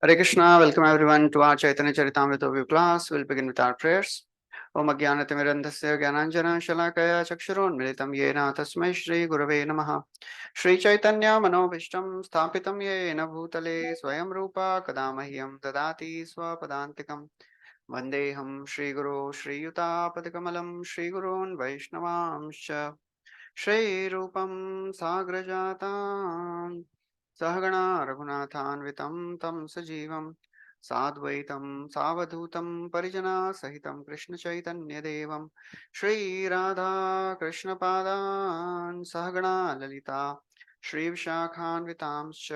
Hare Krishna, welcome everyone to our Caitanya Charitāmrita overview class. We'll begin with our prayers. Om Ajnanatirmirandhasya Jnananjana Shalakaya Chakshurunmilitam Yena Tasmai Shri Gurave Namaha. Shri Chaitanya Manobhishtam Sthapitam Yena Bhutale Swayam Rupa Kadamahyam Dadati Swapadantikam Vandeham Shri Guru Shri Yutapatikamalam Shri Gurun Vaishnavamscha Shri Rupam Sagrajatam सहगणा रघुनाथान्वितं तं सजीवं साद्वैतं सावधूतं परिजना सहितं कृष्णचैतन्यदेवं श्रीराधा कृष्णपादान् सहगणा ललिता श्रीविशाखान्वितांश्च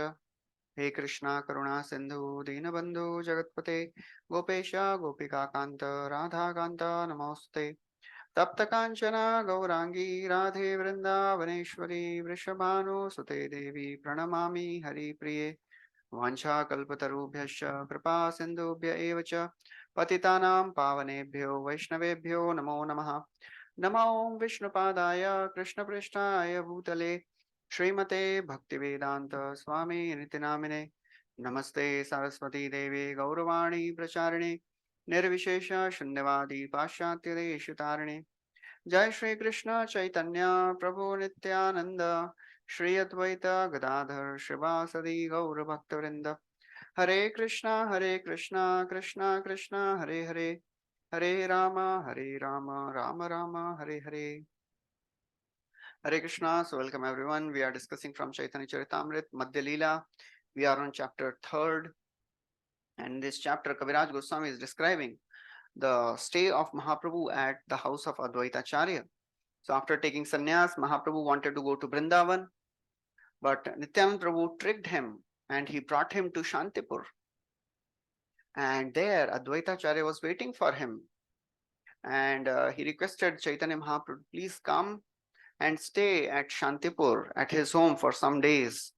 हे कृष्णा करुणा सिंधु दीनबंधु जगत्पते गोपेश गोपिकाकान्त राधाकान्त नमोऽस्ते तप्त कांचना गौरांगी राधे वृंदावनेश्वरी वृषभानुसुते देवी प्रणमामि हरिप्रिये वाञ्छाकल्पतरुभ्यश्च कृपा सिन्धुभ्य एव च पतितानां पावनेभ्यो वैष्णवेभ्यो नमो नमः। नमो विष्णुपादाय कृष्णपृष्ठाय भूतले श्रीमते भक्तिवेदान्त स्वामी नितिनामिने नमस्ते सरस्वती देवे गौरवाणी प्रचारिणे निर्विशेष शून्यवादी पाश्चात्य देशतारिणे जय श्री कृष्ण चैतन्य प्रभु नित्यानंद श्री अद्वैत गदाधर शिवासदि गौर भक्तवृंद हरे Krishna Krishna Krishna Hare Hare Hare Ram Ram Ram Hare Hare Hare Krishna. So welcome everyone. We are discussing from Chaitanya Charitāmrita, Madhya lila. We are on chapter 3rd, and in this chapter Kaviraj Goswami is describing the stay of Mahaprabhu at the house of Advaita Acharya. So after taking sannyas, Mahaprabhu wanted to go to Vrindavan, but Nityanand Prabhu tricked him and he brought him to Shantipur. And there Advaita Acharya was waiting for him. And he requested Chaitanya Mahaprabhu, please come and stay at Shantipur at his home for some days.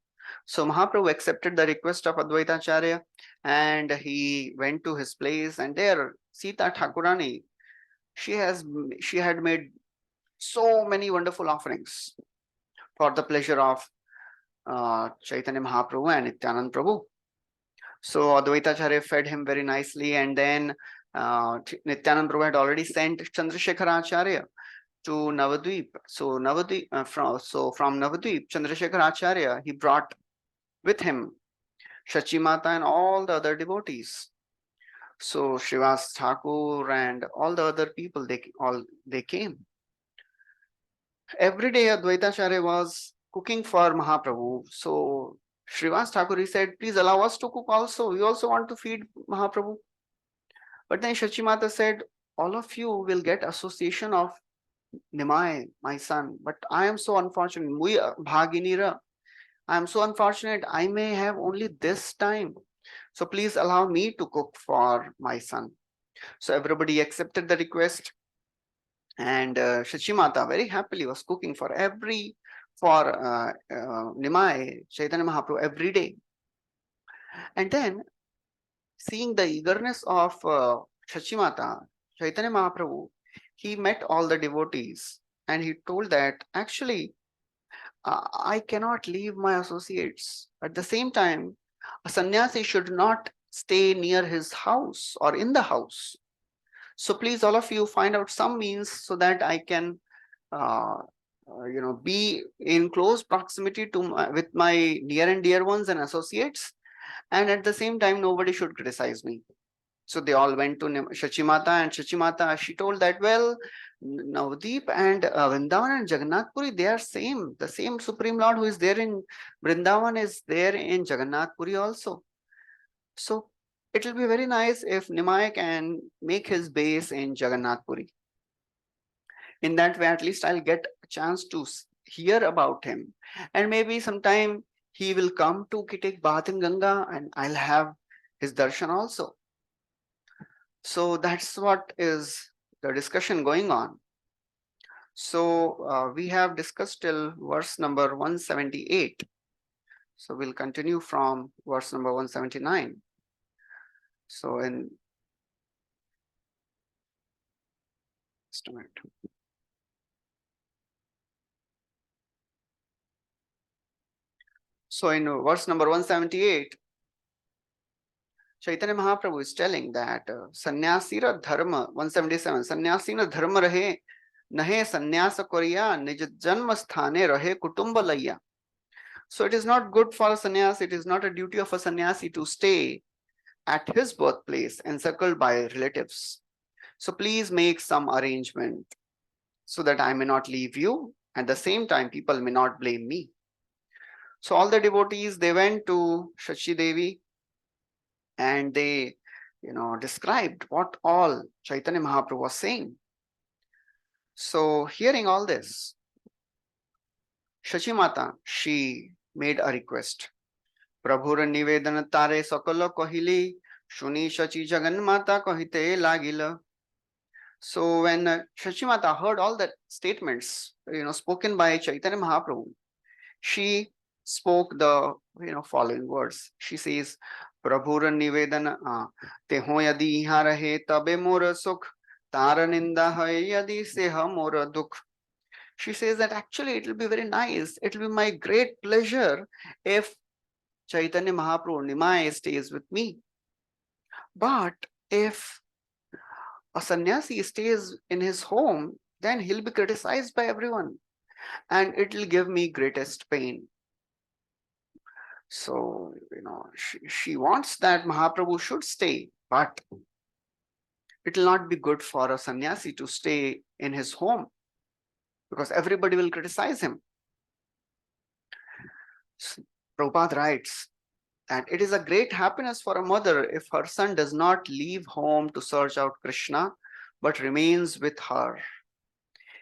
So Mahaprabhu accepted the request of Advaita Acharya and he went to his place, and there Sita Thakurani, she had made so many wonderful offerings for the pleasure of Chaitanya Mahaprabhu and Nityanand Prabhu. So Advaita Acharya fed him very nicely, and then Nityanand Prabhu had already sent Chandrasekhara Acharya to Navadvip. So from Navadvip, Chandrasekhara Acharya, he brought with him Shachi Mata and all the other devotees. So Srivas Thakur and all the other people, they came. Every day Advaita Acharya was cooking for Mahaprabhu. So Srivas Thakur, he said, please allow us to cook also. We also want to feed Mahaprabhu. But then Shachi Mata said, all of you will get association of Nimai, my son. But I am so unfortunate. Bhaginira. I am so unfortunate. I may have only this time. So please allow me to cook for my son. So everybody accepted the request. And Shachimata very happily was cooking for Nimai, Chaitanya Mahaprabhu every day. And then seeing the eagerness of Shachimata, Chaitanya Mahaprabhu, he met all the devotees and he told that actually I cannot leave my associates. At the same time, a sannyasi should not stay near his house or in the house. So please, all of you, find out some means so that I can, be in close proximity with my near and dear ones and associates, and at the same time, nobody should criticize me. So they all went to Shachimata, and Shachimata, she told that, well, Navdeep and Vrindavan and Jagannath Puri, they are same. The same Supreme Lord who is there in Vrindavan is there in Jagannath Puri also. So it will be very nice if Nimai can make his base in Jagannath Puri. In that way, at least I'll get a chance to hear about him. And maybe sometime he will come to take bath in Ganga and I'll have his darshan also. So that's what is the discussion going on. So we have discussed till verse number 178. So we'll continue from verse number 179. So in just a minute. So in verse number 178, Chaitanya Mahaprabhu is telling that sannyasi ra dharma 177 sannyasi na dharma rahe nahe sannyasa koriya nij janma sthane rahe kutumba layya. So it is not good for a sannyasi, it is not a duty of a sannyasi to stay at his birthplace encircled by relatives. So please make some arrangement so that I may not leave you. At the same time, people may not blame me. So all the devotees, they went to Shachi Devi and they, described what all Chaitanya Mahaprabhu was saying. So hearing all this, Shachi Mata, she made a request. Prabhur nivedan tare sakala kahili, shuni Shachi Jagan Mata kahite lagila. So when Shachi Mata heard all the statements, spoken by Chaitanya Mahaprabhu, she spoke the following words. She says, Prabhur nivedan te ho yadi iha rahe tabe mora sukh tara ninda hai yadi seha mora dukh. She says that actually it will be very nice. It will be my great pleasure if Chaitanya Mahaprabhu Nimai stays with me. But if a sannyasi stays in his home, then he'll be criticized by everyone and it will give me greatest pain. So, she wants that Mahaprabhu should stay, but it will not be good for a sannyasi to stay in his home because everybody will criticize him. So, Prabhupada writes that it is a great happiness for a mother if her son does not leave home to search out Krishna, but remains with her.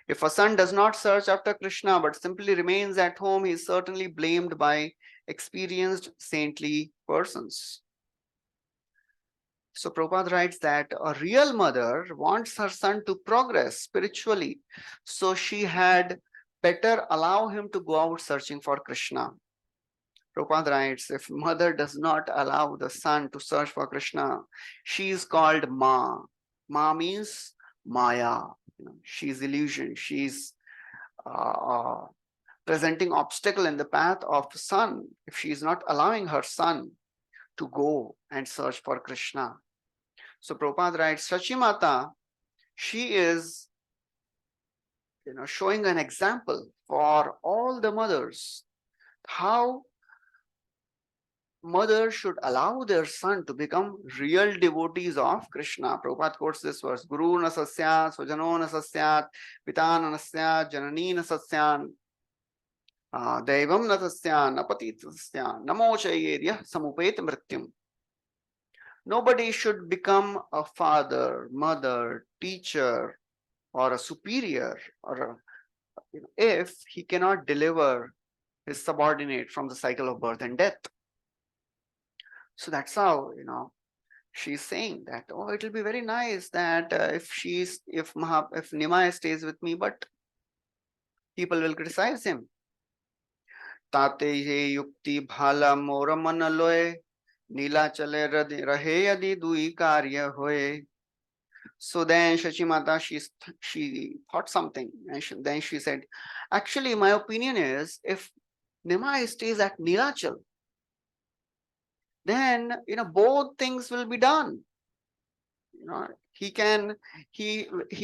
If a son does not search after Krishna, but simply remains at home, he is certainly blamed by experienced saintly persons. So Prabhupada writes that a real mother wants her son to progress spiritually. So she had better allow him to go out searching for Krishna. Prabhupada writes, if mother does not allow the son to search for Krishna, she is called Ma. Ma means Maya. She's illusion. She's presenting obstacle in the path of son if she is not allowing her son to go and search for Krishna. So Prabhupada writes, Shachi Mata, she is showing an example for all the mothers, how mothers should allow their son to become real devotees of Krishna. Prabhupada quotes this verse, Guru na sasyat, swajano na sasyat, pitana na sasyat, janani na sasyat, Devam na sasyat, napati sasyat, namo chayeryah samupet mrityum. Nobody should become a father, mother, teacher, or a superior, or if he cannot deliver his subordinate from the cycle of birth and death. So that's how she's saying that, oh, it will be very nice that if Nimai stays with me, but people will criticize him. Tate ye yukti bhala mora mana loe, nila chale rahe yadi dui karya hoye. So then Shachi Mata, she thought something, and then she said, actually, my opinion is if Nimai stays at Nilachal, then both things will be done. He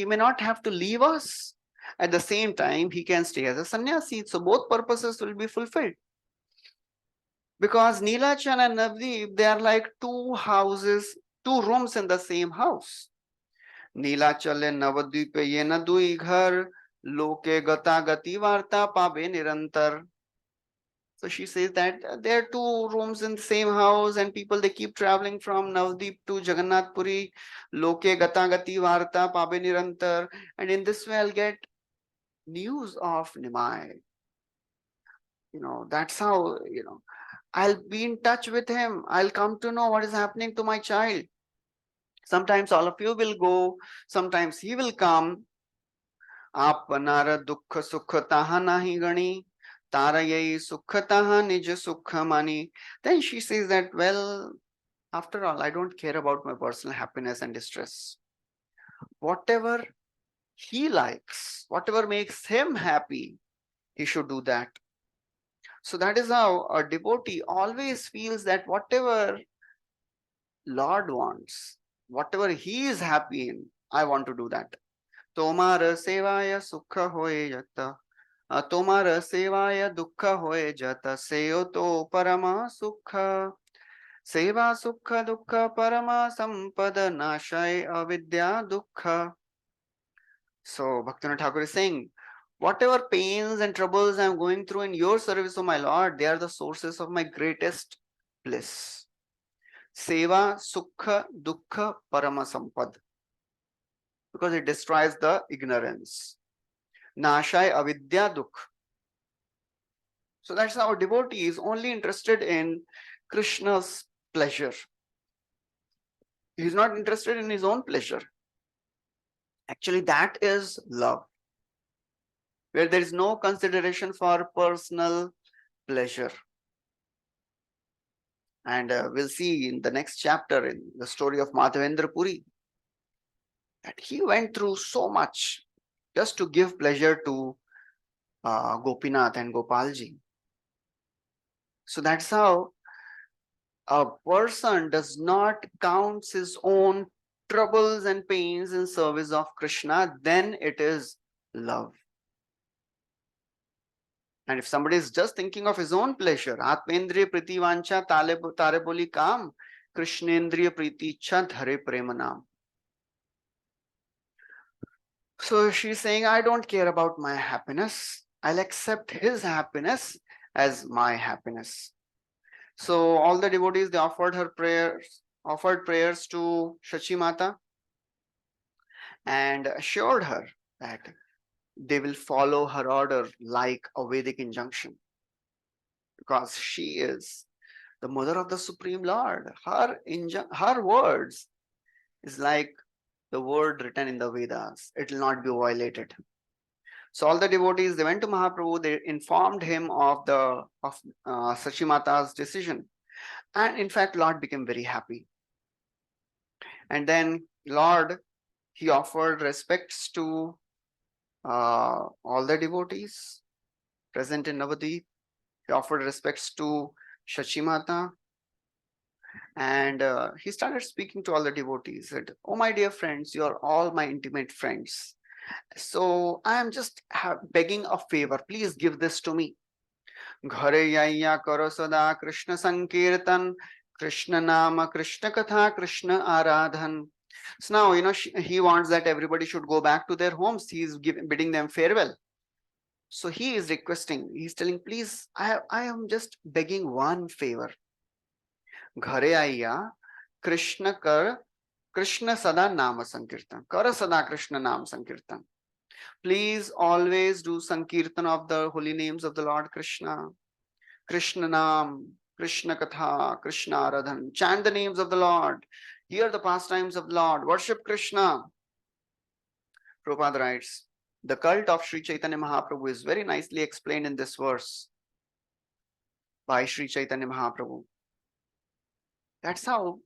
may not have to leave us. At the same time, he can stay as a sannyasi. So both purposes will be fulfilled. Because Nilachal and Navdeep, they are like two houses, two rooms in the same house. नीलाचले Nabadwip ये न दुई घर लोके गता गति वार्ता पावे निरंतर. So she says that there are two rooms in the same house and people, they keep traveling from Navdeep to Jagannath Puri. Loke gata gati varta pabe nirantar. And in this way I'll get news of Nimai. That's how, I'll be in touch with him. I'll come to know what is happening to my child. Sometimes all of you will go, sometimes he will come. Apnara dukkha sukha taha nahi gani, tara yai sukha taha nija sukha mani. Then she says that, well, after all, I don't care about my personal happiness and distress. Whatever he likes, whatever makes him happy, he should do that. So that is how a devotee always feels that whatever Lord wants. Whatever He is happy in, I want to do that. Tomar sevaya sukha hoye jata. Tomar sevaya dukha hoye jata. Seyo to parama sukha. Seva sukha dukha parama sampada nashai avidya dukha. So Bhaktivinoda Thakur is saying, whatever pains and troubles I am going through in your service, O my Lord, they are the sources of my greatest bliss. Seva sukha dukha parama sampad. Because it destroys the ignorance. Nashai avidya dukha. So that's how a devotee is only interested in Krishna's pleasure. He is not interested in his own pleasure. Actually, that is love, where there is no consideration for personal pleasure. And we'll see in the next chapter in the story of Madhavendra Puri that he went through so much just to give pleasure to Gopinath and Gopalji. So that's how a person does not count his own troubles and pains in service of Krishna, then it is love. And if somebody is just thinking of his own pleasure, Atmendriya priti vancha tare boli kam, Krishnendriya priti cha dhare premanam. So she's saying, I don't care about my happiness. I'll accept his happiness as my happiness. So all the devotees, they offered prayers to Shachi Mata and assured her that they will follow her order like a Vedic injunction, because she is the mother of the Supreme Lord. Her words is like the word written in the Vedas. It will not be violated. So all the devotees, they went to Mahaprabhu, they informed him of Sachi Mata's decision. And in fact, Lord became very happy. And then Lord, he offered respects to all the devotees present in Navadvip. He offered respects to Shachi Mata. And he started speaking to all the devotees. He said, oh, my dear friends, you are all my intimate friends. So I am just begging a favor. Please give this to me. Ghare yaya karo sada Krishna sankirtan, Krishna nama, Krishna katha, Krishna aradhan. So now, he wants that everybody should go back to their homes. He is bidding them farewell. So he is requesting, he's telling, please, I am just begging one favor. Ghare ayya, Krishna sada nama sankirtan. Kara sada Krishna nama sankirtan. Please always do sankirtan of the holy names of the Lord Krishna. Krishna Nam, Krishna Katha, Krishna Aradhan. Chant the names of the Lord. Hear the pastimes of the Lord. Worship Krishna. Prabhupada writes, the cult of Sri Chaitanya Mahaprabhu is very nicely explained in this verse by Sri Chaitanya Mahaprabhu. That's how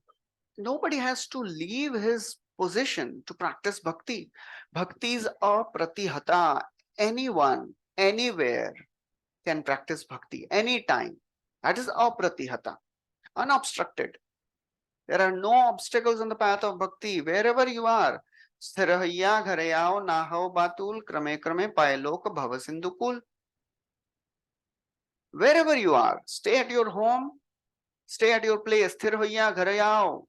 nobody has to leave his position to practice bhakti. Bhakti is apratihata. Anyone, anywhere can practice bhakti, anytime. That is apratihata, unobstructed. There are no obstacles on the path of bhakti. Wherever you are, sthirahaya gharayao nahao batul krame krame payalok bhava sindukul. Wherever you are, stay at your home, stay at your place. Sthirahaya gharayao.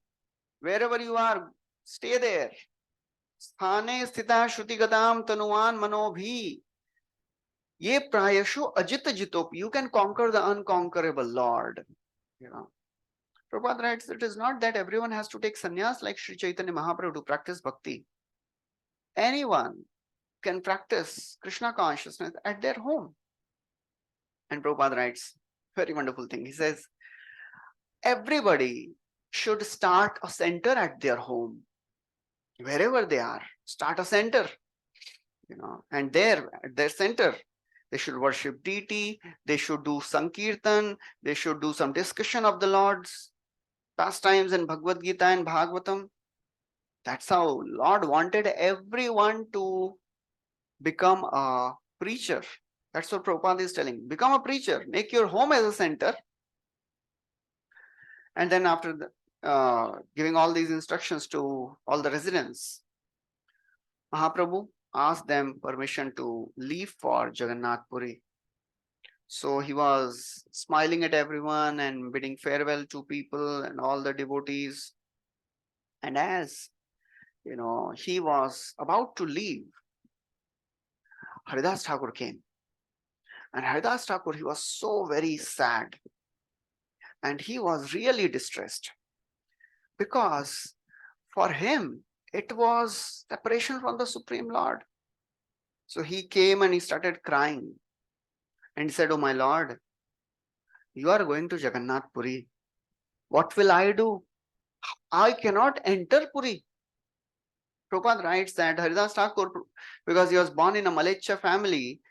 Wherever you are, stay there. Sthane sthita shruti-gatam tanuan manobhi. Ye prayashu ajita jitopi. You can conquer the unconquerable, Lord. Prabhupada writes, it is not that everyone has to take sannyas like Sri Chaitanya Mahaprabhu to practice bhakti. Anyone can practice Krishna consciousness at their home. And Prabhupada writes, very wonderful thing. He says, everybody should start a center at their home. Wherever they are, start a center. And there, at their center, they should worship deity, they should do Sankirtan, they should do some discussion of the Lord's pastimes in Bhagavad Gita and Bhagavatam. That's how Lord wanted everyone to become a preacher. That's what Prabhupada is telling. Become a preacher. Make your home as a center. And then after giving all these instructions to all the residents, Mahaprabhu asked them permission to leave for Jagannath Puri. So he was smiling at everyone and bidding farewell to people and all the devotees. And as he was about to leave, Haridas Thakur came. And Haridas Thakur, he was so very sad. And he was really distressed. Because for him, it was separation from the Supreme Lord. So he came and he started crying. And he said, "Oh my Lord, you are going to Jagannath Puri. What will I do? I cannot enter Puri." Prabhupada writes that Haridas Thakur, because he was born in a Malecha family,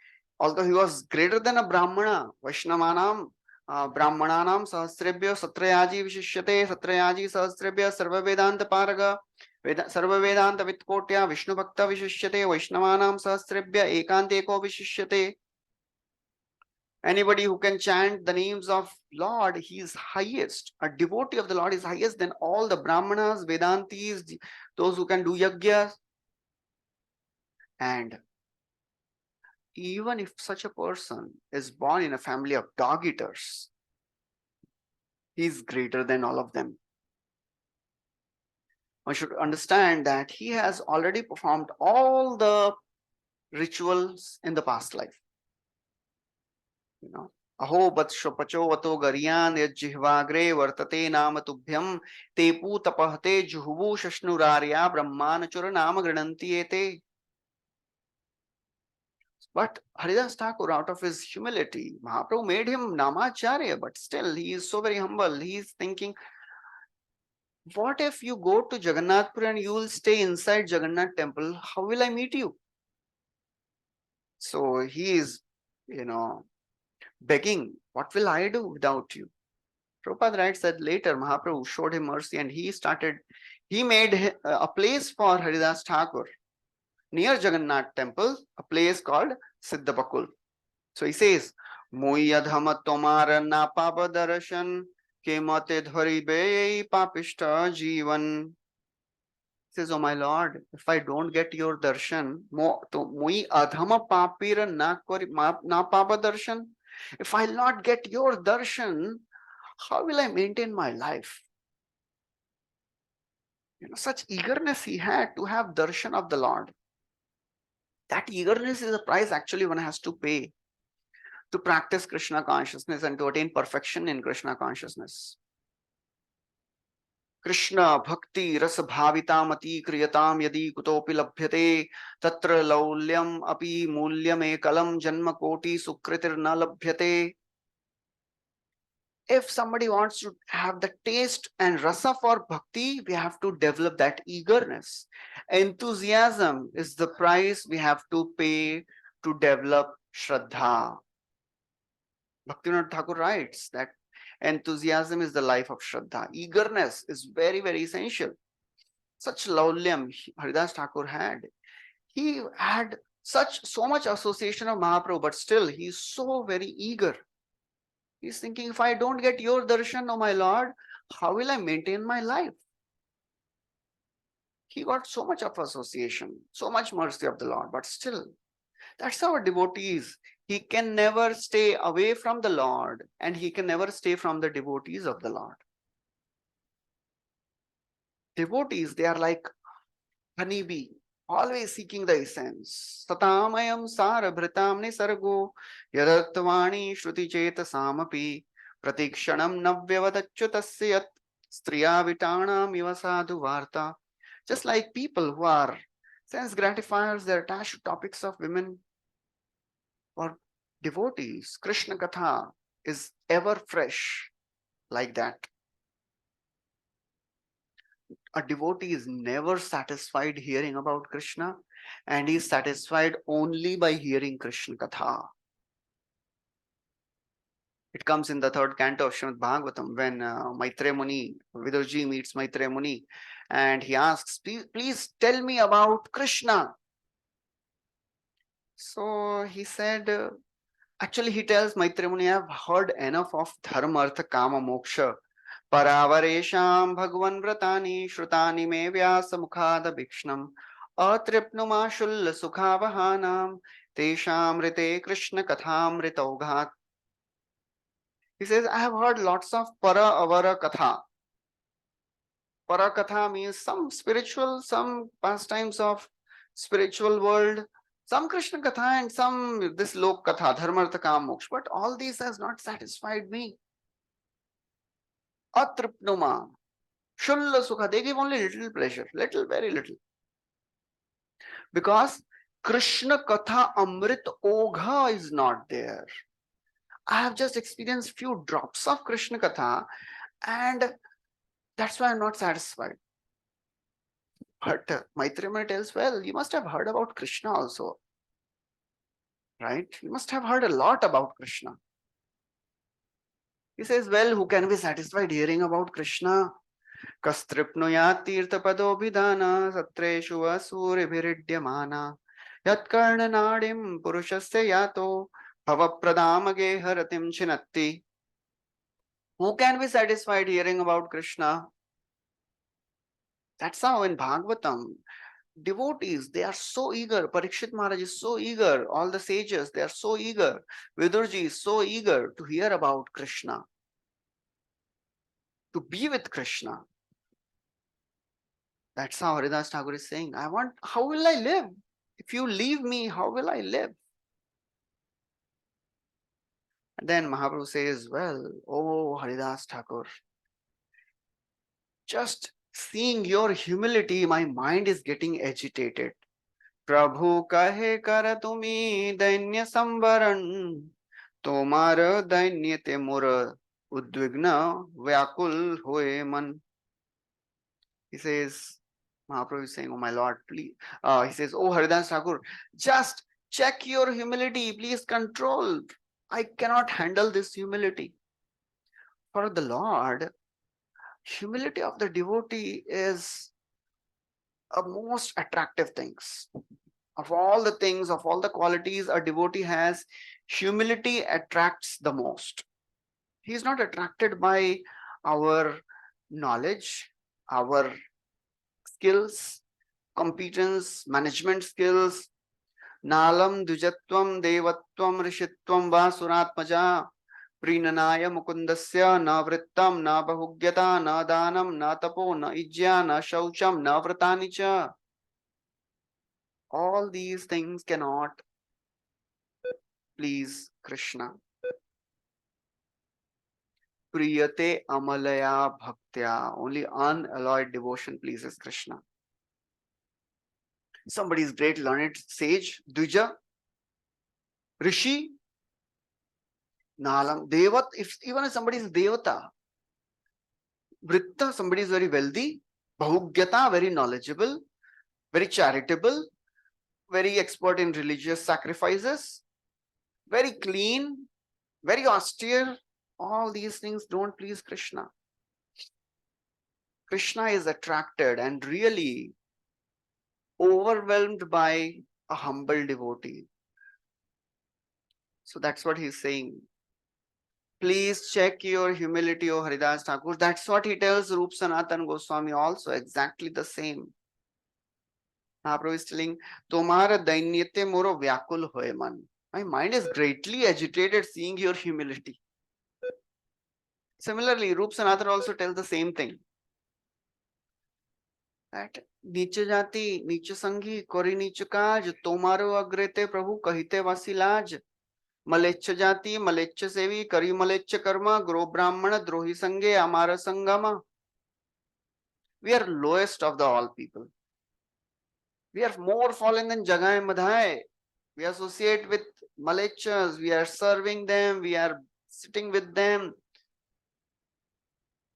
although he was greater than a Brahmana, Vaishnavanam, Brahmananam Sahasrebhya Satrayaji Vishishyate, Satrayaji Sahasrebhya Sarva Vedanta Paraga, Sarva Vedanta Vitkotya, Vishnu Bhakta Vishishyate, Vaishnavanam Sahasrebhya Ekanteko Vishishyate. Anybody who can chant the names of Lord, he is highest. A devotee of the Lord is highest than all the Brahmanas, Vedantis, those who can do yagyas. And even if such a person is born in a family of dog eaters, he is greater than all of them. One should understand that he has already performed all the rituals in the past life. Aho batsho pacho vato garyan yajjihvagre vartate nama tubhyam tepu tapahte juhuvu shashnurarya brahmanachura nama grananti ete. But Haridas Thakur, out of his humility, Mahaprabhu made him Namacharya, but still he is so very humble. He is thinking, what if you go to Jagannath Puri and you will stay inside Jagannath temple? How will I meet you? So he is, begging, what will I do without you? Prabhupada writes that later Mahaprabhu showed him mercy and he made a place for Haridas Thakur near Jagannath temple, a place called Siddhabakul. So he says, Moyadhama tomara napapa darshan ke mate dhari be papishta jivan. He says, "Oh my Lord, if I don't get your darshan, moi adhama papira napapa darshan. If I'll not get your darshan, how will I maintain my life?" Such eagerness he had to have darshan of the Lord. That eagerness is a price actually one has to pay to practice Krishna consciousness and to attain perfection in Krishna consciousness. Krishna bhakti rasa bhavitam ati kriyatam yadi kutopi labhyate tatra laulyam api mulyam ekalam janma koti sukritir na labhyate. If somebody wants to have the taste and rasa for bhakti, we have to develop that eagerness. Enthusiasm is the price we have to pay to develop Shraddha. Bhaktivinoda Thakur writes that enthusiasm is the life of Shraddha. Eagerness is very, very essential. Such laulyam Haridas Thakur had. He had so much association of Mahaprabhu, but still he is so very eager. He's thinking, if I don't get your darshan, oh my Lord, how will I maintain my life? He got so much of association, so much mercy of the Lord, but still, that's our devotees. He can never stay away from the Lord, and he can never stay from the devotees of the Lord. Devotees, they are like honeybee, always seeking the essence. Satamayam sarabhritam nisargo yadatvani shruti chetasamapi pratikshanam navyavadachyutasya yat striya vitanam iva sadhu varta. Just like people who are sense gratifiers, they're attached to topics of women. For devotees, Krishna Katha is ever fresh like that. A devotee is never satisfied hearing about Krishna, and he is satisfied only by hearing Krishna Katha. It comes in the third canto of Srimad Bhagavatam when Maitreya Muni, Vidurji meets Maitreya Muni, and he asks, please tell me about Krishna. So he said, actually he tells Maitreya Muni, I have heard enough of Dharma, Artha, Kama, Moksha. Paravaresham Bhagavan Vratani Shrutani me Vyasa Mukhada Bhikshnam Atripnuma Shulla Sukha Tesham Rite Krishna Katham Ritoghat. He says, I have heard lots of Para Avara Katha. Para Katha means some spiritual, some pastimes of spiritual world, some Krishna Katha and some this Lok Katha, Dharmartha Kam Moksha. But all these has not satisfied me. Atripnuma, Shulla Sukha, they give only little pleasure, little, very little. Because Krishna Katha Amrit Ogha is not there. I have just experienced few drops of Krishna Katha and that's why I'm not satisfied. But Maitreya Muni tells, well, you must have heard about Krishna also. Right? You must have heard a lot about Krishna. He says, well, who can be satisfied hearing about Krishna? Kastripnuyat tirthapado vidhana satreshu asuribhiridyamana yatkarna nadim purushasya yato bhavapradamage haratim chinatti. Who can be satisfied hearing about Krishna? That's how in Bhagavatam, devotees, they are so eager. Parikshit Maharaj is so eager. All the sages, they are so eager. Vidurji is so eager to hear about Krishna, to be with Krishna. That's how Haridas Thakur is saying, how will I live? If you leave me, how will I live? And then Mahaprabhu says, well, oh Haridas Thakur, just seeing your humility, my mind is getting agitated. Prabhu kahe kar tumi dainya samvaran, tomar dainya te mura udvigna vyakul hoye man. He says, Mahaprabhu is saying, oh my Lord, please. He says, oh Haridas Thakur, just check your humility, please control. I cannot handle this humility. For the Lord, humility of the devotee is a most attractive things. Of all the things, of all the qualities a devotee has, humility attracts the most. He is not attracted by our knowledge, our skills, competence, management skills. Nalam dujatvam devatvam rishitvam va suratmaja prinanaya mukundasya na vrittam na bahugyata na danam na tapo na ijya na shaucham na vratani cha. All these things cannot please Krishna. Priyate amalaya bhaktya. Only unalloyed devotion pleases Krishna. Somebody is great learned sage, Dvija, Rishi, Nalam, Devat, even if somebody is Devata, Vritta, somebody is very wealthy, Bahugyata, very knowledgeable, very charitable, very expert in religious sacrifices, very clean, very austere. All these things don't please Krishna. Krishna is attracted and really overwhelmed by a humble devotee. So that's what he's saying. Please check your humility, O Haridas Thakur. That's what he tells Rup Sanatan Goswami also, exactly the same. Mahaprabhu is telling, Tomara dainyate moro vyakul hoye man. My mind is greatly agitated seeing your humility. Similarly, Rup Sanatan also tells the same thing. That Nicha jati, Nicha sanghi, kori nicha kaj, tomaro agrete Prabhu kahite vasilaj. Malechcha jati, malechcha sevi, kari malechcha karma, gro brahmana, drohi sange, amara sangama. We are lowest of the all people. We are more fallen than Jagai Madhya. We associate with malechchas, we are serving them, we are sitting with them.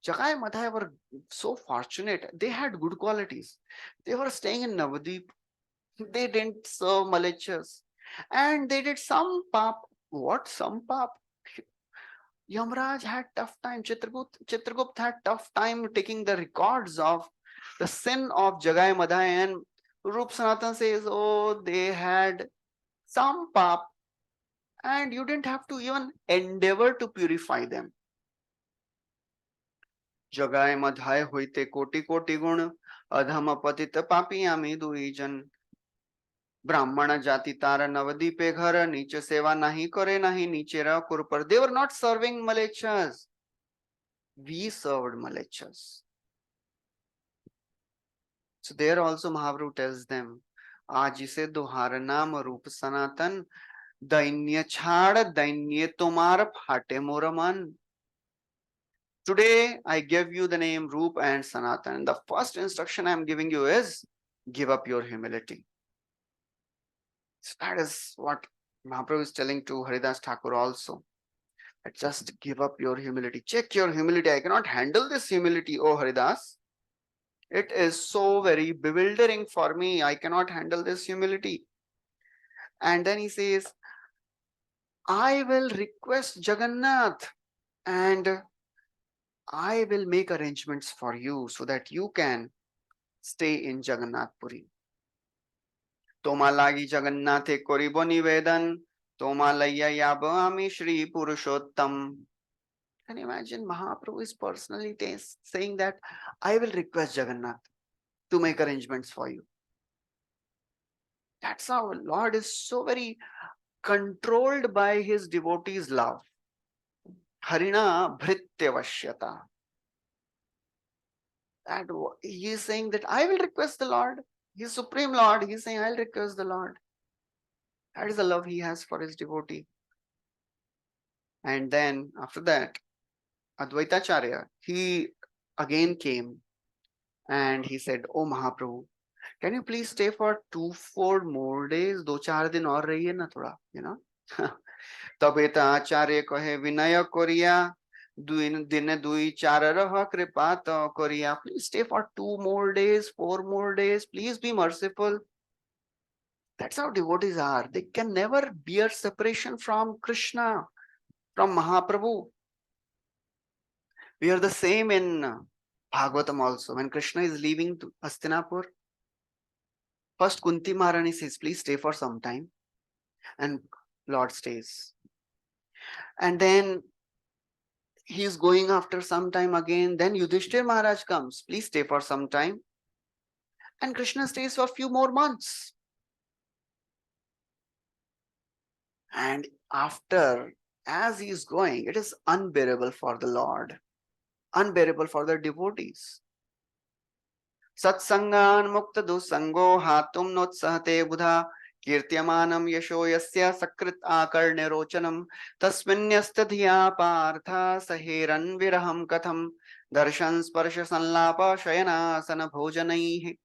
Jagai Madhya were so fortunate. They had good qualities. They were staying in Navadip. They didn't serve malechchas. And they did some pap. What? Some pap? Yamraj had tough time. Chitragupt had tough time taking the records of the sin of Jagai Madhya, and Rup Sanatan says, oh, they had some pap and you didn't have to even endeavor to purify them. जगाय मधाय होइते कोटि कोटि गुण अधम पतित पापियामि दुईजन ब्राह्मण जाति तार नवदीपे घर नीच सेवा नहीं करे नहीं नीचे रह कुरपर they were not serving malechas, we served malechas. So there also Mahaprabhu tells them आज इसे दुहार नाम रूप सनातन दैन्य छाड़ दैन्य तुम्हार फाटे मोर मन. Today I give you the name Roop and Sanatan. The first instruction I am giving you is give up your humility. So that is what Mahaprabhu is telling to Haridas Thakur also. That just give up your humility. Check your humility. I cannot handle this humility, oh Haridas. It is so very bewildering for me. I cannot handle this humility. And then he says, I will request Jagannath and I will make arrangements for you so that you can stay in Jagannath Puri. Toma lagi Jagannath koribo nivedan, Toma layya yabami Shri Purushottam. Can you imagine Mahaprabhu is personally saying that I will request Jagannath to make arrangements for you. That's how Lord is so very controlled by his devotees' love. Harina Bhrityavashyata. That he is saying that I will request the Lord. He is Supreme Lord. He is saying I will request the Lord. That is the love he has for his devotee. And then after that, Advaitacharya, he again came and he said, Oh Mahaprabhu, can you please stay for 2-4 more days? 2-4 दिन और रहिए ना थोड़ा, you know. तबेता आचार्य कहे विनय Korea दिन 2-4 रह कृपा तो Korea. Please stay for 2 more days, 4 more days. Please be merciful. That's how devotees are. They can never bear separation from Krishna, from Mahaprabhu. We are the same in Bhagavatam also. When Krishna is leaving to Hastinapur, first Kunti Maharani says, please stay for some time. And Lord stays. And then he is going after some time again. Then Yudhishthir Maharaj comes, please stay for some time. And Krishna stays for a few more months. And after, as he is going, it is unbearable for the Lord, unbearable for the devotees. Satsangan mukta dusango hatum notsahate buddha kirtyamanam yasho yasya sakrit akarne rochanam tasminyastadhiya partha saheran viraham katham darshan sparsha sanlapa shayana sana bhojanaihi.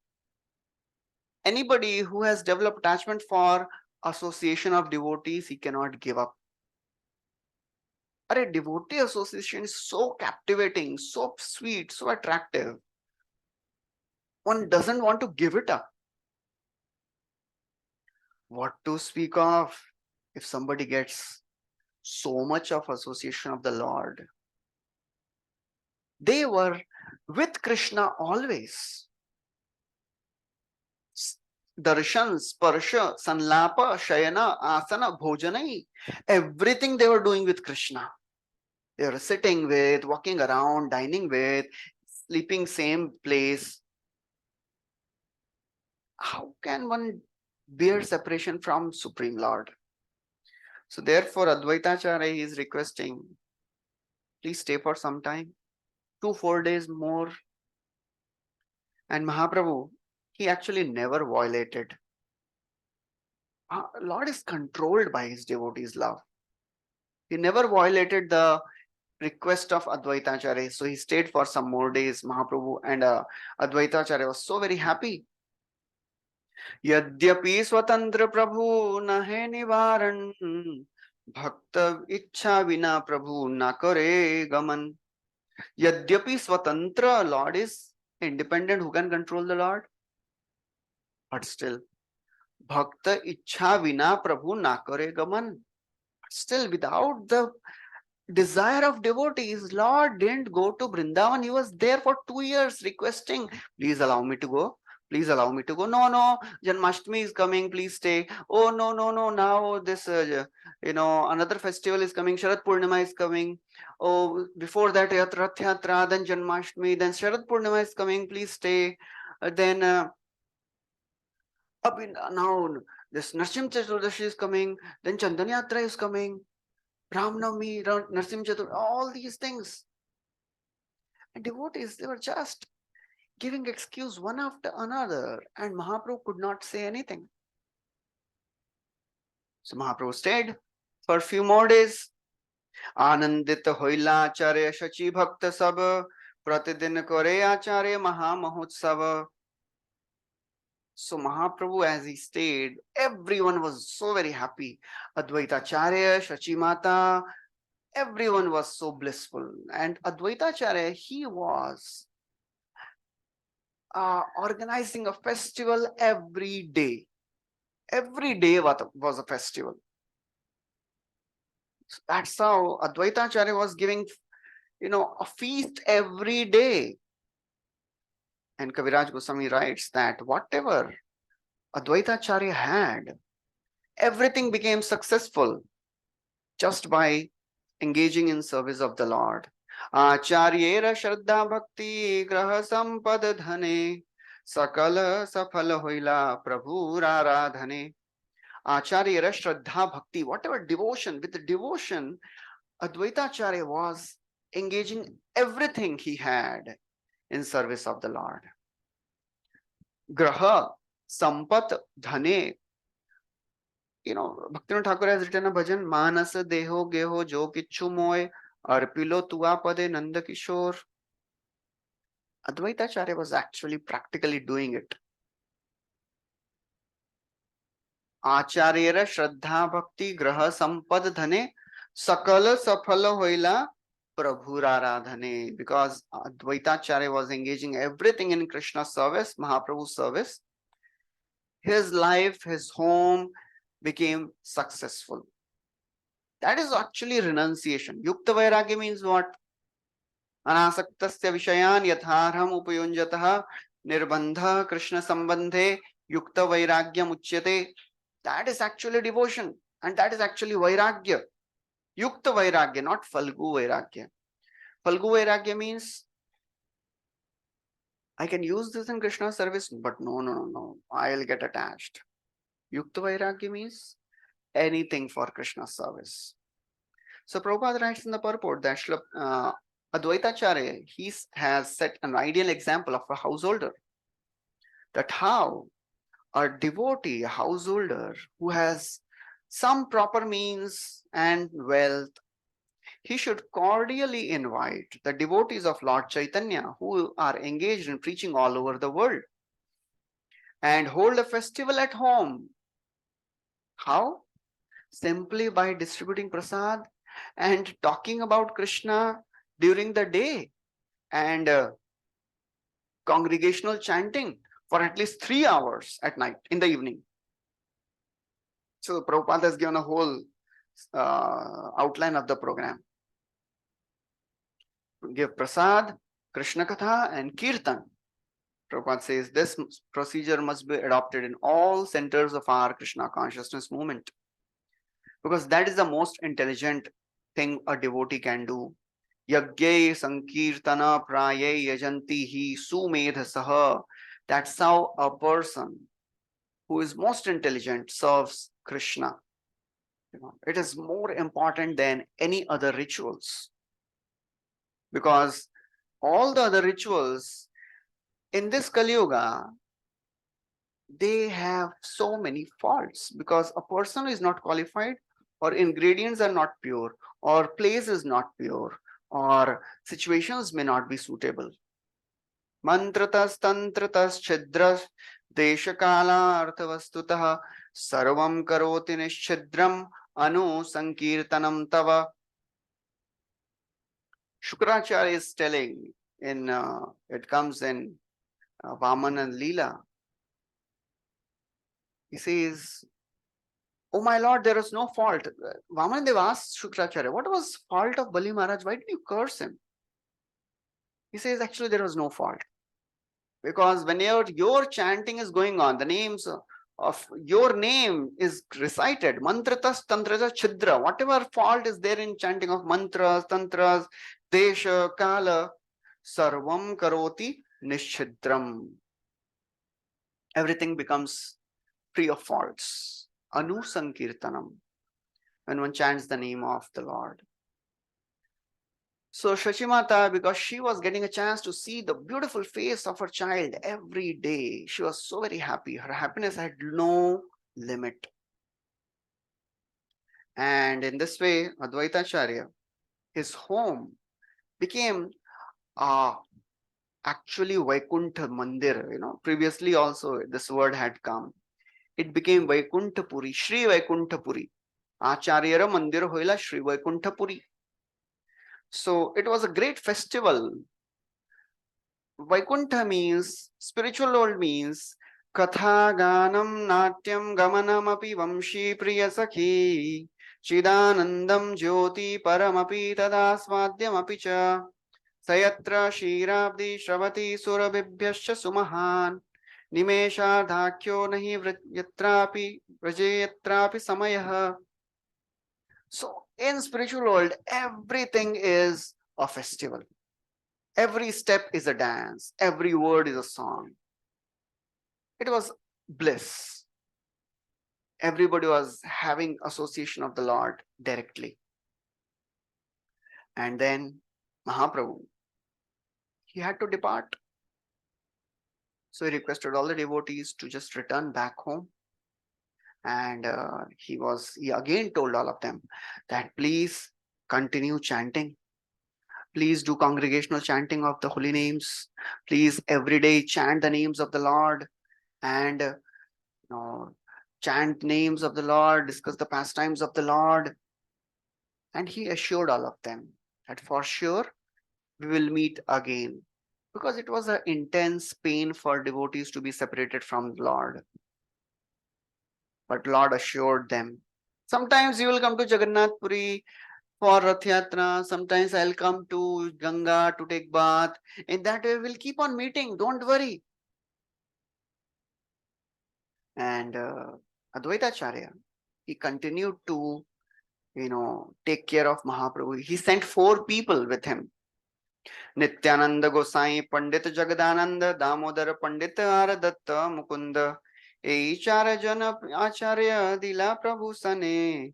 Anybody who has developed attachment for association of devotees, he cannot give up. A devotee association is so captivating, so sweet, so attractive. One doesn't want to give it up. What to speak of if somebody gets so much of association of the Lord? They were with Krishna always. Darshan, Sparsha, Sanlapa, Shayana, Asana, Bhojanai. Everything they were doing with Krishna. They were sitting with, walking around, dining with, sleeping same place. How can one bear separation from Supreme Lord? So therefore Advaitacharya is requesting, please stay for some time, 2-4 days more. And Mahaprabhu, he actually never violated. Lord is controlled by his devotees' love. He never violated the request of Advaitacharya. So he stayed for some more days, Mahaprabhu, and Advaitacharya was so very happy. यद्यपि स्वतंत्र प्रभु न है निवारण भक्त इच्छा विना प्रभु न करे गमन. यद्यपि स्वतंत्र, Lord is independent, who can control the Lord? But still, भक्त इच्छा विना प्रभु न करे गमन. Still, without the desire of devotees, Lord didn't go to Vrindavan. He was there for 2 years requesting, please allow me to go. Please allow me to go. No, no, Janmashtami is coming. Please stay. Oh, no, no, no. Now this, another festival is coming. Sharad Purnima is coming. Oh, before that, Rath Yatra, then Janmashtami, then Sharad Purnima is coming. Please stay. Then now this Narsim Chaturdashi is coming. Then Chandan Yatra is coming. Ram Navami, Narsim Chaturdashi, all these things. And devotees, they were just giving excuse one after another, and Mahaprabhu could not say anything. So Mahaprabhu stayed for a few more days. आनंदित होइला आचार्य शची भक्त सब प्रतिदिन करे आचार्य महा महोत्सव. So Mahaprabhu, as he stayed, everyone was so very happy. Advaita Acharya, Shachi Mata, everyone was so blissful. And Advaita Acharya, he was organizing a festival every day. Every day was a festival. So that's how Advaita Acharya was giving, a feast every day. And Kaviraj Goswami writes that whatever Advaita Acharya had, everything became successful just by engaging in service of the Lord. Acharyera Shraddha Bhakti Graha Sampad Dhane Sakala Safala Hoila Prabhu Raradhane. Acharyera Shraddha Bhakti, whatever devotion, with the devotion, Advaita Acharya was engaging everything he had in service of the Lord. Graha Sampat Dhane. Bhaktivinoda Thakur has written a bhajan, Manas Deho Geho Jo Kichu Moy Arpilo Tua Pade Nanda Kishore. Advaita Acharya was actually practically doing it. Acharyera Shraddha Bhakti Graha Sampad Dhane Sakala Safala Hoila Prabhu Raradhane. Because Advaita Acharya was engaging everything in Krishna's service, Mahaprabhu's service. His life, his home became successful. That is actually renunciation. Yukta Vairagya means what? Anasaktasya Vishayan Yatharham Upayunjataha Nirbandha Krishna Sambandhe Yukta Vairagya Muchyate. That is actually devotion, and that is actually Vairagya. Yukta Vairagya, not Falgu Vairagya. Falgu Vairagya means I can use this in Krishna service, but no, I'll get attached. Yukta Vairagya means anything for Krishna service. So Prabhupada writes in the purport that Advaita Acharya, he has set an ideal example of a householder. That how a devotee, a householder who has some proper means and wealth, he should cordially invite the devotees of Lord Caitanya who are engaged in preaching all over the world and hold a festival at home. How? Simply by distributing prasad and talking about Krishna during the day and congregational chanting for at least 3 hours at night, in the evening. So Prabhupada has given a whole outline of the program. Give prasad, Krishna Katha and Kirtan. Prabhupada says this procedure must be adopted in all centers of our Krishna consciousness movement, because that is the most intelligent thing a devotee can do. Yagye Sankirtana Praye Yajanti Hi Sumedha Saha. That's how a person who is most intelligent serves Krishna. It is more important than any other rituals, because all the other rituals in this Kali Yuga, they have so many faults, because a person is not qualified, or ingredients are not pure, or place is not pure, or situations may not be suitable. Mantratas tantratas chidras deshakala arthavastutah sarvam karoti nishchidram anu sankirtanam tava. Shukracharya is telling in it comes in Vaman and Lila. He says, "Oh my Lord, there is no fault." Vaman Dev asked Shukracharya, "What was fault of Bali Maharaj? Why did you curse him?" He says, "Actually, there was no fault. Because whenever your chanting is going on, the names of your name is recited, mantratas, tantratas, chidra, whatever fault is there in chanting of mantras, tantras, desha, kala, sarvam karoti nishchidram. Everything becomes free of faults. Anu sankirtanam, when one chants the name of the Lord. So Shachimata, because she was getting a chance to see the beautiful face of her child every day, she was so very happy. Her happiness had no limit. And in this way, Advaitacharya, his home became actually Vaikuntha Mandir. Previously also this word had come. It became Vaikuntapuri, Shri Vaikuntapuri. Acharyara Mandir hoila Shri Vaikuntapuri. So it was a great festival. Vaikuntha means, spiritual world means, Katha Ganam Natyam Gamanam Api Vamshi Priya Sakhi Chidanandam Jyoti Paramapi Tadasvadyam Api Cha Sayatra Shirabdi Shravati Surabhibhyascha Sumahan Nimesha Dhakyo Nahi Yatrapi Vrajayatrapi Samayah. So in spiritual world, everything is a festival. Every step is a dance. Every word is a song. It was bliss. Everybody was having association of the Lord directly. And then Mahaprabhu, he had to depart. So he requested all the devotees to just return back home. And he again told all of them that please continue chanting. Please do congregational chanting of the holy names. Please every day chant the names of the Lord and chant names of the Lord, discuss the pastimes of the Lord. And he assured all of them that for sure we will meet again, because it was an intense pain for devotees to be separated from the Lord. But Lord assured them, sometimes you will come to Jagannath Puri for Rath Yatra, sometimes I'll come to Ganga to take bath. In that way, we'll keep on meeting, don't worry. And Advaitacharya, he continued to, take care of Mahaprabhu. He sent 4 people with him. Nityananda Gosai, Pandit Jagadananda, Damodar Pandit Aradatta Mukunda, Eichara Jana Acharya Dila Prabhu Sane,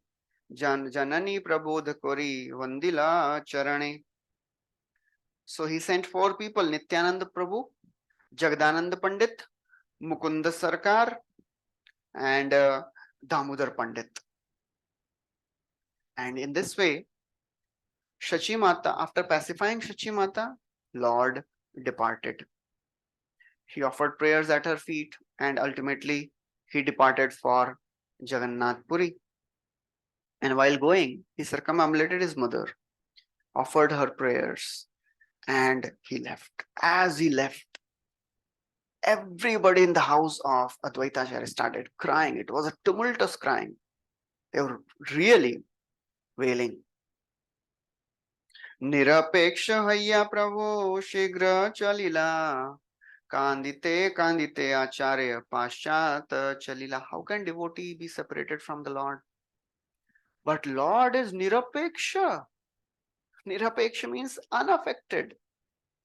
Janani Prabodh Kori, Vandila Charane. So he sent 4 people, Nityananda Prabhu, Jagadananda Pandit, Mukunda Sarkar, and Damodar Pandit. And in this way, Shachimata, after pacifying Shachimata, Lord departed. He offered prayers at her feet and ultimately he departed for Jagannath Puri. And while going, he circumambulated his mother, offered her prayers, and he left. As he left, everybody in the house of Advaitacharya started crying. It was a tumultuous crying. They were really wailing. Nirapeksha hayya prabhu shigra chalila. Kandite kandite acharya paschat chalila. How can devotee be separated from the Lord? But Lord is nirapeksha. Nirapeksha means unaffected.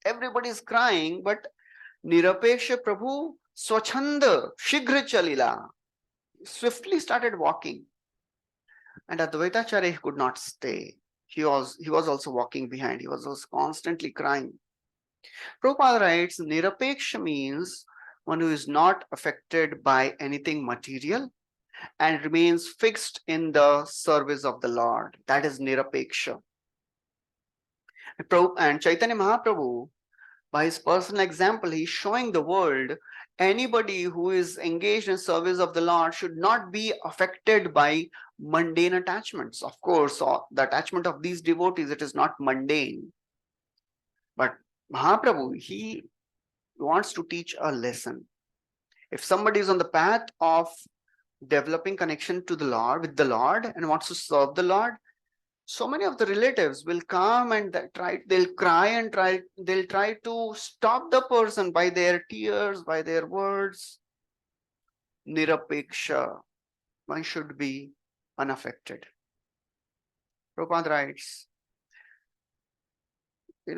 Everybody is crying, but nirapeksha Prabhu swachanda shigra chalila. Swiftly started walking. And Advaitacharya could not stay. He was also walking behind. He was also constantly crying. Prabhupada writes, Nirapeksha means one who is not affected by anything material and remains fixed in the service of the Lord. That is Nirapeksha. And Chaitanya Mahaprabhu, by his personal example, he is showing the world anybody who is engaged in service of the Lord should not be affected by mundane attachments. Of course, the attachment of these devotees, it is not mundane. But Mahaprabhu, he wants to teach a lesson. If somebody is on the path of developing connection to the Lord, with the Lord, and wants to serve the Lord, So many of the relatives will come and they'll cry and they'll try to stop the person by their tears, by their words. Nirapeksha, one should be unaffected. Prabhupada writes,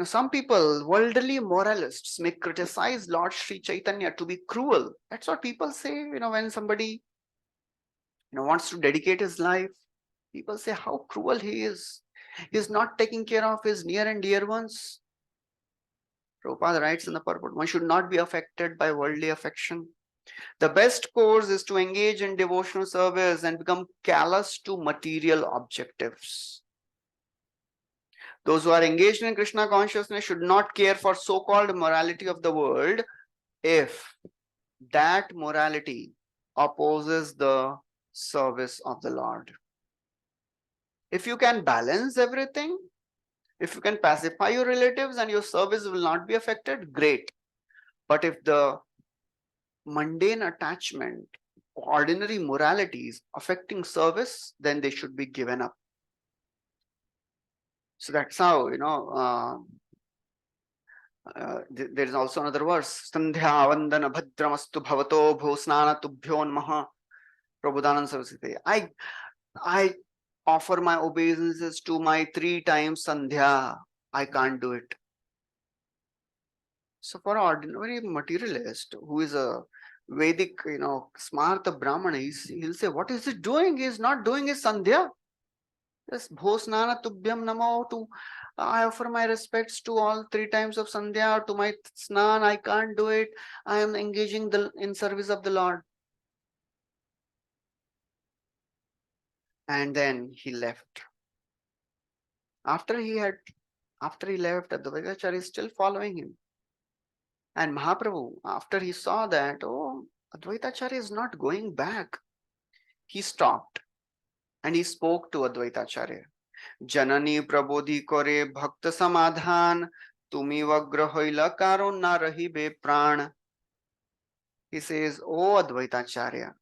some people, worldly moralists, may criticize Lord Sri Chaitanya to be cruel. That's what people say, when somebody, wants to dedicate his life. People say how cruel he is. He's not taking care of his near and dear ones. Prabhupada writes in the purport, one should not be affected by worldly affection. The best course is to engage in devotional service and become callous to material objectives. Those who are engaged in Krishna consciousness should not care for so-called morality of the world if that morality opposes the service of the Lord. If you can balance everything, if you can pacify your relatives and your service will not be affected, great. But if the mundane attachment, ordinary moralities affecting service, then they should be given up. So that's how, there is also another verse. Sandhya vandana bhadramastu bhavato bhosnana tubhyon maha Prabhudanand Saraswati. I offer my obeisances to my 3 times Sandhya. I can't do it. So for an ordinary materialist who is a Vedic, smarta Brahmana, he'll say, what is he doing? He's not doing his Sandhya. Yes, Bhosnana Tubhyam Namo, to I offer my respects to all 3 times of Sandhya, to my Snan, I can't do it. I am engaging in service of the Lord. And then he left. After he left, Advaitacharya is still following him. And Mahaprabhu, after he saw that, Advaitacharya is not going back, he stopped and he spoke to Advaitacharya. Janani prabodhi kore bhakta samadhan, tumi vagra hoila karon na rahibe pran. He says, oh Advaitacharya,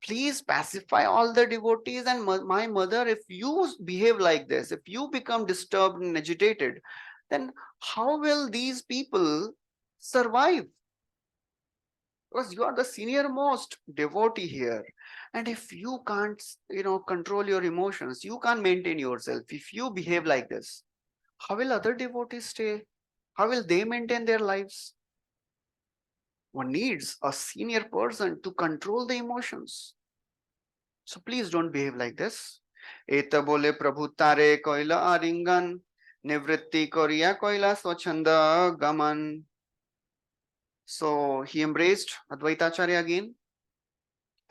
please pacify all the devotees and my mother. If you behave like this, if you become disturbed and agitated, then how will these people survive? Because you are the senior most devotee here. And if you can't, control your emotions, you can't maintain yourself. If you behave like this, how will other devotees stay? How will they maintain their lives? One needs a senior person to control the emotions. So please don't behave like this. Eta bole prabhu tare koila aringan, nivritti koriya koila swachanda gaman. So he embraced Advaitacharya again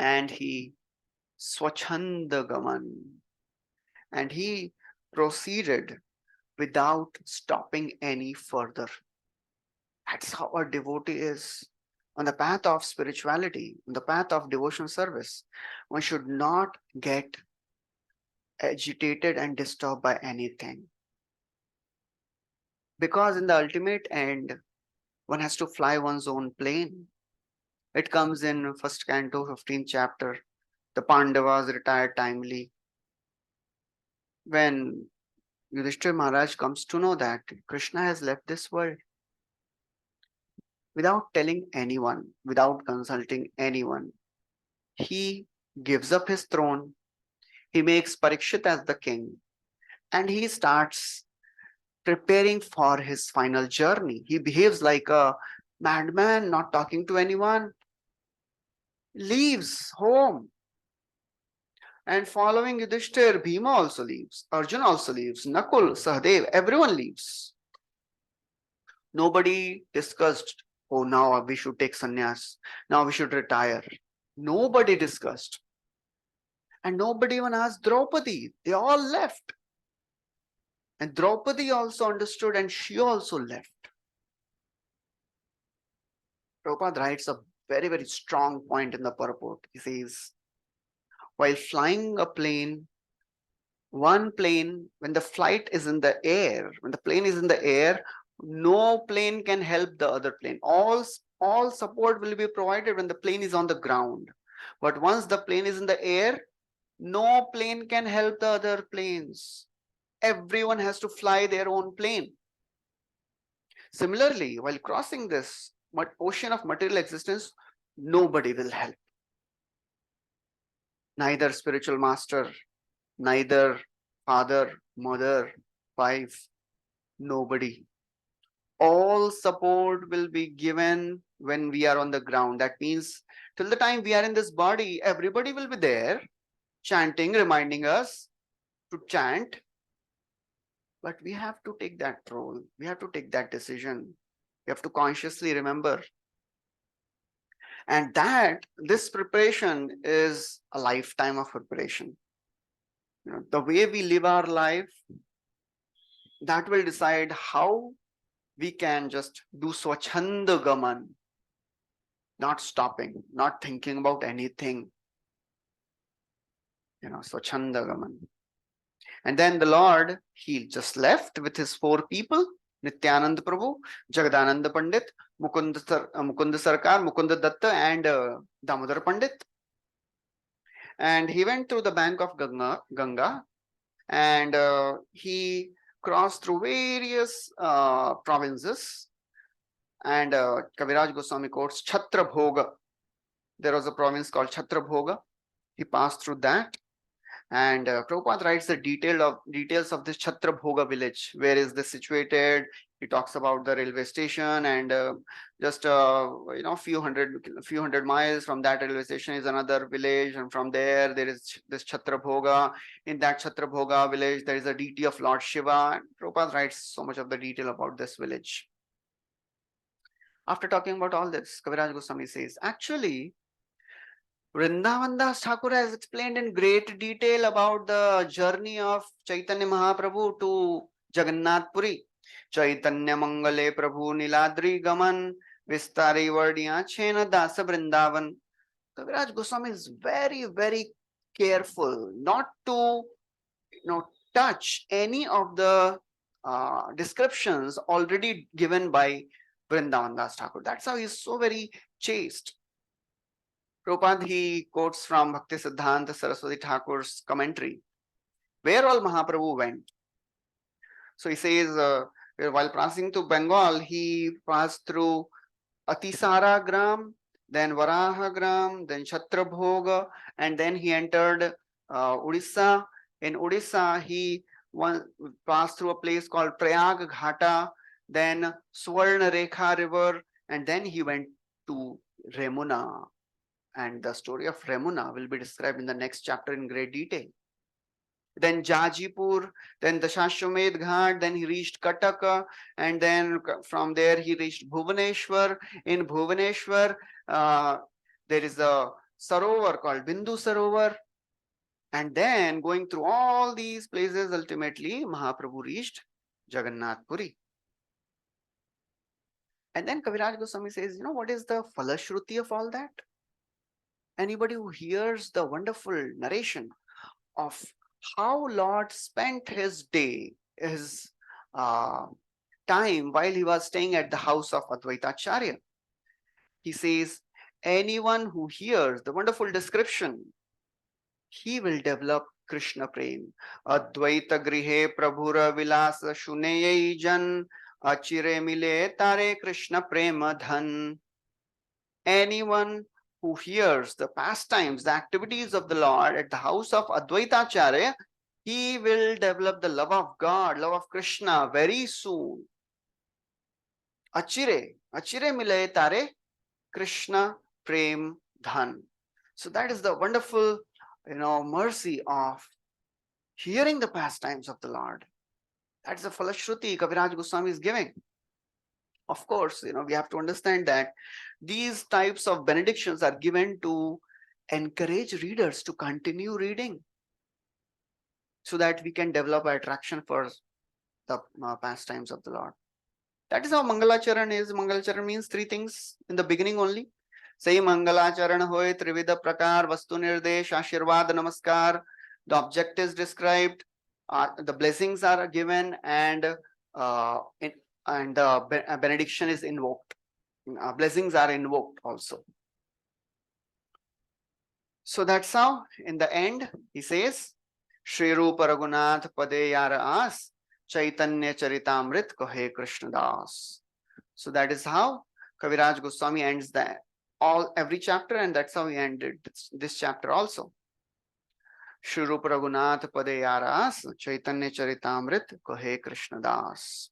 and he swachanda gaman, and he proceeded without stopping any further. That's how a devotee is. On the path of spirituality, on the path of devotional service, one should not get agitated and disturbed by anything. Because in the ultimate end, one has to fly one's own plane. It comes in first canto, 15th chapter. The Pandavas retired timely. When Yudhishthira Maharaj comes to know that Krishna has left this world, without telling anyone, without consulting anyone, he gives up his throne. He makes Parikshit as the king, and he starts preparing for his final journey. He behaves like a madman, not talking to anyone, leaves home. And following Yudhishthir, Bhima also leaves, Arjuna also leaves, Nakul, Sahadev, everyone leaves. Nobody discussed, oh, now we should take sannyas, now we should retire. Nobody discussed. And nobody even asked Draupadi. They all left. And Draupadi also understood and she also left. Prabhupada writes a very, very strong point in the purport. He says, while flying a plane, one plane, when the flight is in the air, when the plane is in the air, no plane can help the other plane. All support will be provided when the plane is on the ground. But once the plane is in the air, No plane can help the other planes. Everyone has to fly their own plane. Similarly, while crossing this ocean of material existence, nobody will help. Neither spiritual master, neither father, mother, wife, nobody. All support will be given when we are on the ground. That means till the time we are in this body, everybody will be there chanting, reminding us to chant. But we have to take that role. We have to take that decision. We have to consciously remember. And that this preparation is a lifetime of preparation. The way we live our life, that will decide how we can just do swachhanda gaman, not stopping, not thinking about anything. Swachhanda gaman. And then the Lord, he just left with his 4 people, Nityanand Prabhu, Jagadananda Pandit, Mukunda Sarkar, Mukunda Datta, and Damodar Pandit. And he went through the bank of Ganga, and he crossed through various provinces. And Kaviraj Goswami quotes Chhatra Bhoga. There was a province called Chhatra Bhoga. He passed through that. And Prabhupada writes the details of this Chhatra Bhoga village. Where is this situated? He talks about the railway station, and just few hundred miles from that railway station is another village, and from there is this Chhatra Bhoga. In that Chhatra Bhoga village, there is a deity of Lord Shiva. And Prabhupada writes so much of the detail about this village. After talking about all this, Kaviraj Goswami says, actually, Vrindavan Das Thakur has explained in great detail about the journey of Chaitanya Mahaprabhu to Jagannath Puri. Chaitanya Mangale Prabhu Niladri Gaman Vistari Vardiya Chena Dasa Vrindavan. Kaviraj Goswami is very, very careful not to touch any of the descriptions already given by Vrindavan Das Thakur. That's how he's so very chaste. Prabhupada, he quotes from Bhakti Siddhanta Saraswati Thakur's commentary, where all Mahaprabhu went. So he says, while passing to Bengal, he passed through Atisara Gram, then Varaha Gram, then Chhatrabhoga, and then he entered Odisha. In Odisha, he passed through a place called Prayag Ghata, then Swarna Rekha River, and then he went to Remuna. And the story of Remuna will be described in the next chapter in great detail. Then Jajipur, then Dashashwamedh Ghat, then he reached Kataka, and then from there he reached Bhubaneswar. In Bhubaneswar, there is a Sarovar called Bindu Sarovar. And then going through all these places, ultimately Mahaprabhu reached Jagannath Puri. And then Kaviraj Goswami says, what is the falashruti of all that? Anybody who hears the wonderful narration of how Lord spent his day, his time while he was staying at the house of Advaitacharya, he says, anyone who hears the wonderful description, he will develop Krishna Prem. Advaita Grihe Prabhura Vilasa Shuneyai Jan Achire Mile Tare Krishna Prema Dhan. Anyone who hears the pastimes, the activities of the Lord at the house of Advaitacharya, he will develop the love of God, love of Krishna very soon. Achire mile tare Krishna prem dhan. So that is the wonderful, mercy of hearing the pastimes of the Lord. That's the falashruti Kaviraj Goswami is giving. Of course, we have to understand that these types of benedictions are given to encourage readers to continue reading so that we can develop attraction for the pastimes of the Lord. That is how Mangalacharan is. Mangalacharan means 3 things in the beginning only. Say Mangalacharan hoy Trivida Prakar Vastu Nirdesh Ashirvad Namaskar. The object is described, the blessings are given, and the benediction is invoked. Blessings are invoked also. So that's how, in the end, he says, Shri Rupa Raghunath Pade Yara As, Caitanya Charitāmrta Kahe Krishna Das. So that is how Kaviraj Goswami ends every chapter, and that's how he ended this chapter also. Shri Rupa Raghunath Pade Yara As, Caitanya Charitāmrta Kahe Krishna Das.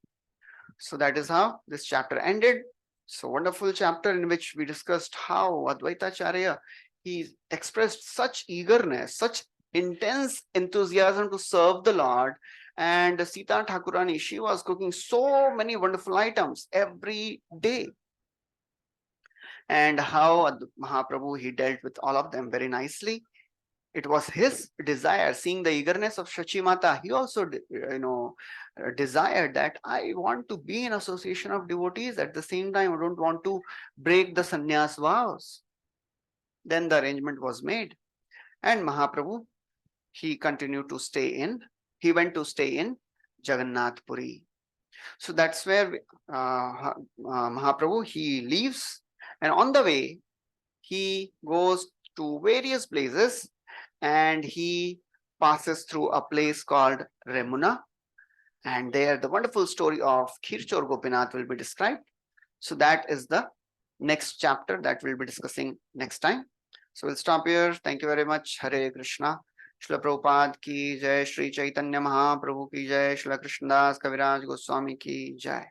So that is how this chapter ended. So wonderful chapter in which we discussed how Advaitacharya, he expressed such eagerness, such intense enthusiasm to serve the Lord. And Sita Thakurani, she was cooking so many wonderful items every day. And how Mahaprabhu, he dealt with all of them very nicely. It was his desire, seeing the eagerness of Shachi Mata, he also, desired that I want to be in association of devotees. At the same time, I don't want to break the sannyas vows. Then the arrangement was made. And Mahaprabhu, he continued to stay in, he went to stay in Jagannath Puri. So that's where Mahaprabhu, he leaves. And on the way, he goes to various places and he passes through a place called Remuna. And there the wonderful story of Khirchor Gopinath will be described. So that is the next chapter that we'll be discussing next time. So we'll stop here. Thank you very much. Hare Krishna. Srila Prabhupada ki jai, Sri Chaitanya Mahaprabhu ki jai, Srila Krishnadas Kaviraj Goswami ki jai.